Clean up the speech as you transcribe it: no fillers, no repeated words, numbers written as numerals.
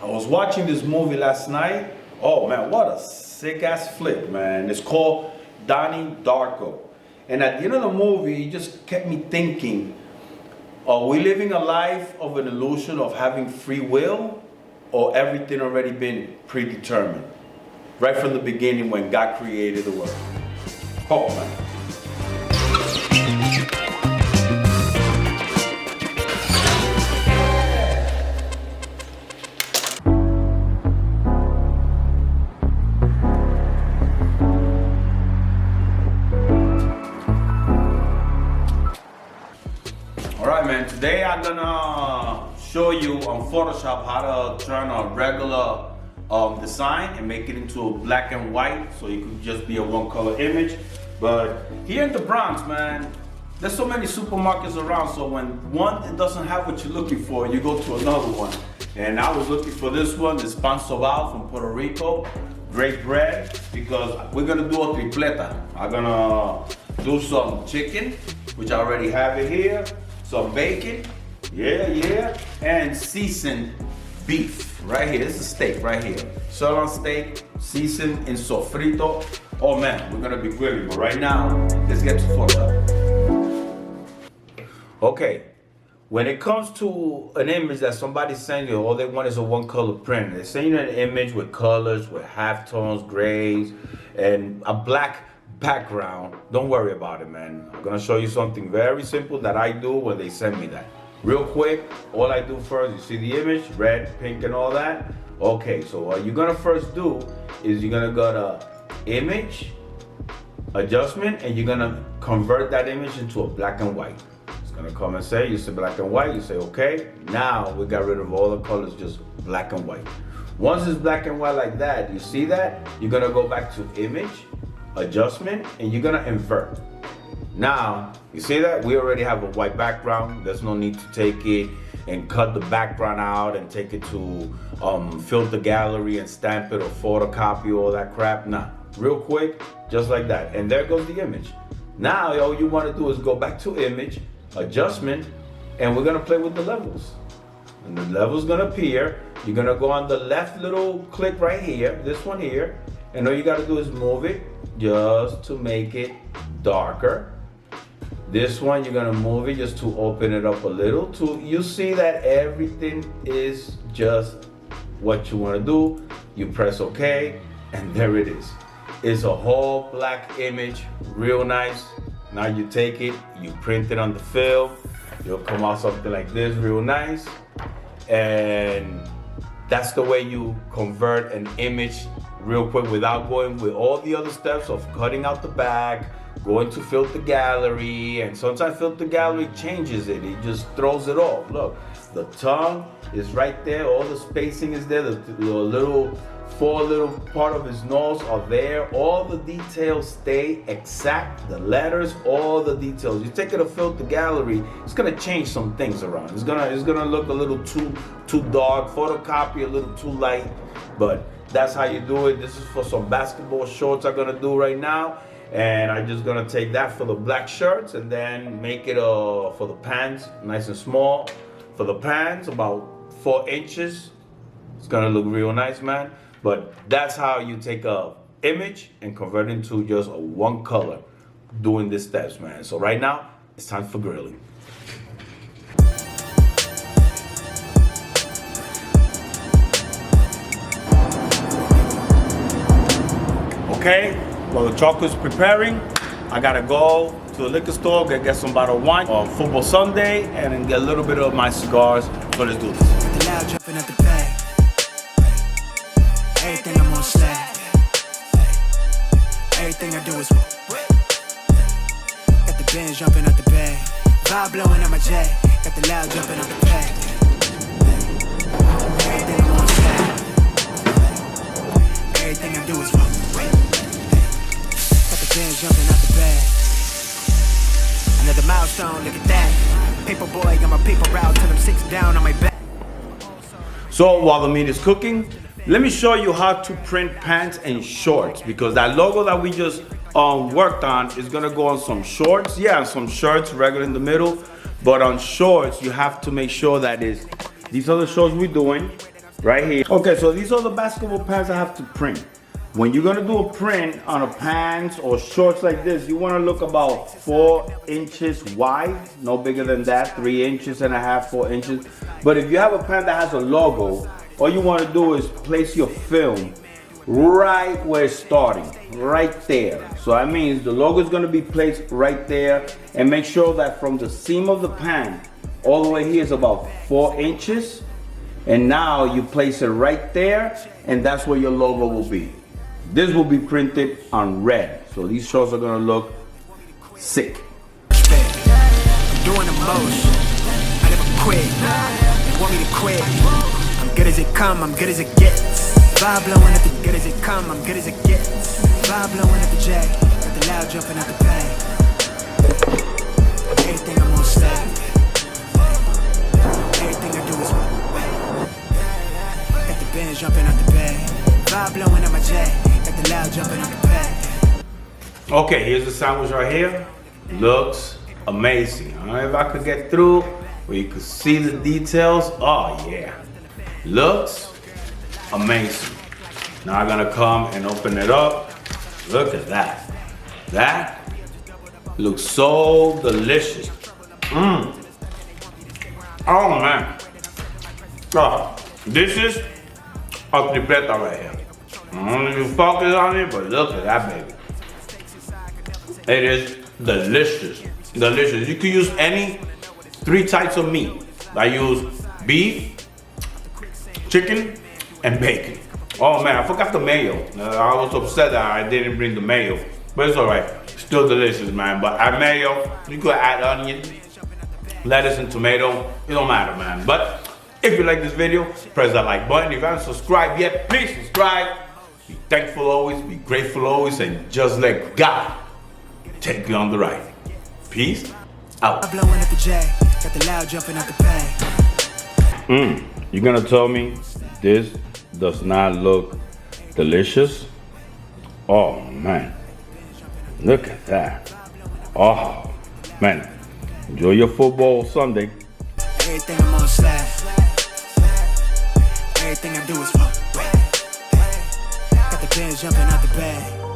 I was watching this movie last night. Oh man, what a sick ass flick, man. It's called Donnie Darko. And at the end of the movie, it just kept me thinking, are we living a life of an illusion of having free will, or everything already been predetermined? Right from the beginning when God created the world. Oh man. Alright man, today I'm gonna show you on Photoshop how to turn a regular design and make it into a black and white, so it could just be a one color image. But here in the Bronx, man, there's so many supermarkets around, so when one doesn't have what you're looking for, you go to another one. And I was looking for this one, this pan sobao from Puerto Rico. Great bread, because we're gonna do a tripleta. I'm gonna do some chicken, which I already have it here. Some bacon, and seasoned beef right here. This is steak right here. Sirloin steak, seasoned in sofrito. Oh man, we're gonna be grilling, but right now, let's get to Photoshop. Okay, when it comes to an image that somebody sends you, all they want is a one color print. They send you an image with colors, with halftones, grays, and a black background. Don't worry about it, man. I'm gonna show you something very simple that I do when they send me that. Real quick, all I do first, you see the image, red, pink, and all that. Okay, so what you're gonna first do is you're gonna go to image, adjustment, and you're gonna convert that image into a black and white. It's gonna come and say, you say black and white, you say okay. Now we got rid of all the colors, just black and white. Once it's black and white like that, you see that? You're gonna go back to image, adjustment, and you're gonna invert. Now, you see that? We already have a white background. There's no need to take it and cut the background out and take it to filter gallery and stamp it or photocopy, all that crap. Nah, real quick, just like that. And there goes the image. Now, all you wanna do is go back to image, adjustment, and we're gonna play with the levels. And the level's gonna appear. You're gonna go on the left little click right here, this one here, and all you gotta do is move it just to make it darker. This one you're gonna move it just to open it up a little. You see that everything is just what you wanna do. You press OK, and there it is. It's a whole black image, real nice. Now you take it, you print it on the film. It'll come out something like this, real nice. And that's the way you convert an image real quick without going with all the other steps of cutting out the back, going to filter gallery, and sometimes filter gallery changes it. It just throws it off. Look, the tongue is right there. All the spacing is there. The little four little part of his nose are there. All the details stay exact. The letters, all the details. You take it to filter gallery, it's gonna change some things around. It's gonna look a little too dark. Photocopy a little too light, but that's how you do it. This is for some basketball shorts I'm gonna do right now. And I'm just gonna take that for the black shirts and then make it for the pants, nice and small. For the pants, about 4 inches. It's gonna look real nice, man. But that's how you take a image and convert it into just a one color doing these steps, man. So right now, it's time for grilling. Okay, while the chocolate's preparing, I gotta go to the liquor store, get some bottled wine on Football Sunday, and then get a little bit of my cigars. So let's do this. Everything I'm on slab. Everything I do is got the bands jumping out the bag. Vibe blowing out my jet. Got the loud jumping out the pack. Everything I'm on slab. Everything I do is got the bands jumping out the bag. Another milestone, look at that. Paper boy, got my paper route till I'm 6 down on my back. So while the meat is cooking, let me show you how to print pants and shorts, because that logo that we just worked on is gonna go on some shorts. Yeah, some shirts, regular in the middle, but on shorts, you have to make sure that these are the shorts we're doing. right here. Okay, so these are the basketball pants I have to print. When you're gonna do a print on a pants or shorts like this, you wanna look about 4 inches wide, no bigger than that, 3 inches and a half, 4 inches. But if you have a pant that has a logo, all you wanna do is place your film right where it's starting, right there. So that means the logo is gonna be placed right there, and make sure that from the seam of the pant all the way here is about 4 inches. And now you place it right there, and that's where your logo will be. This will be printed on red. So these shorts are gonna look sick. Doing the most. I never quit. They want me to quit. I'm good as it come, I'm good as it gets. Vibe blowing at the good as it come, I'm good as it gets. Vibe blowing at the J, got the loud jumping out the bag. Everything I'm on stay. Everything I do is got the bands jumping out the bag. Vibe blowing at my J, got the loud jumping out the bag. Okay, here's the sandwich right here. Looks amazing. I don't know if I could get through where you could see the details. Oh yeah, looks amazing. Now I'm gonna come and open it up. Look at that. That looks so delicious. Oh man. Oh, this is a tripleta right here. I don't know if you focus on it, but look at that baby. It is delicious. Delicious. You can use any 3 types of meat. I use beef, chicken, and bacon. Oh man, I forgot the mayo. I was upset that I didn't bring the mayo, but it's alright. Still delicious, man. But add mayo, you could add onion, lettuce, and tomato. It don't matter, man. But if you like this video, press that like button. If you haven't subscribed yet, please subscribe. Be thankful always, be grateful always, and just let God take you on the ride. Peace out. I'm blowing at the J, got the loud jumping out the bag. You're gonna tell me this does not look delicious? Oh man, look at that. Oh man, enjoy your football Sunday. Everything I'm on slash. Everything I do is got the bands jumping out the bag.